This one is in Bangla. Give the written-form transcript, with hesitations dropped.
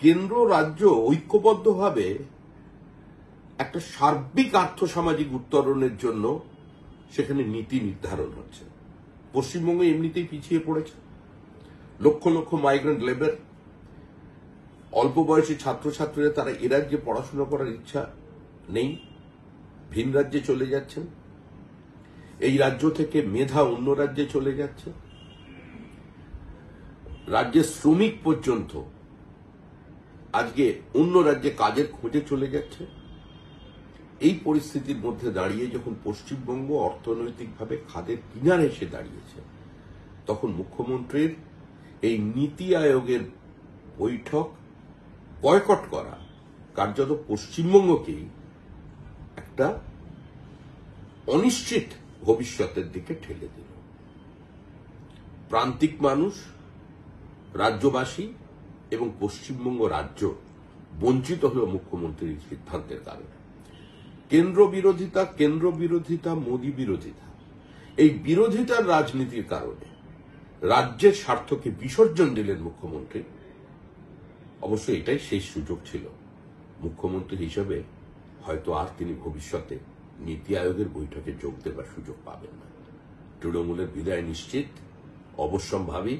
কেন্দ্র রাজ্য ঐক্যবদ্ধভাবে একটা সার্বিক আর্থসামাজিক উত্তরণের জন্য সেখানে নীতি নির্ধারণ হচ্ছে। পশ্চিমবঙ্গ এমনিতেই পিছিয়ে পড়েছে, লক্ষ লক্ষ মাইগ্রেন্ট লেবার, অল্প বয়সী ছাত্রছাত্রীরা তারা এ রাজ্যে পড়াশোনা করার ইচ্ছা নেই, ভিন রাজ্যে চলে যাচ্ছেন, এই রাজ্য থেকে মেধা অন্য রাজ্যে চলে যাচ্ছে, রাজ্যের শ্রমিক পর্যন্ত আজকে অন্য রাজ্যে কাজের খোঁজে চলে যাচ্ছে। এই পরিস্থিতির মধ্যে দাঁড়িয়ে যখন পশ্চিমবঙ্গ অর্থনৈতিকভাবে খাদের কিনারে এসে দাঁড়িয়েছে, তখন মুখ্যমন্ত্রীর এই নীতি আয়োগের বৈঠক বয়কট করা কার্যত পশ্চিমবঙ্গকেই একটা অনিশ্চিত ভবিষ্যতের দিকে ঠেলে দিল। প্রান্তিক মানুষ, রাজ্যবাসী এবং পশ্চিমবঙ্গ রাজ্য বঞ্চিত হল মুখ্যমন্ত্রীর সিদ্ধান্তের কারণে। কেন্দ্র বিরোধিতা, মোদী বিরোধিতা, এই বিরোধিতার রাজনীতির কারণে রাজ্যের স্বার্থকে বিসর্জন দিলেন মুখ্যমন্ত্রী। অবশ্য এটাই শেষ সুযোগ ছিল। মুখ্যমন্ত্রী হিসেবে হয়তো আর তিনি ভবিষ্যতে নীতি আয়োগের বৈঠকে যোগ দেবার সুযোগ পাবেন না। তৃণমূলের বিদায় নিশ্চিত, অবশ্যম্ভাবী।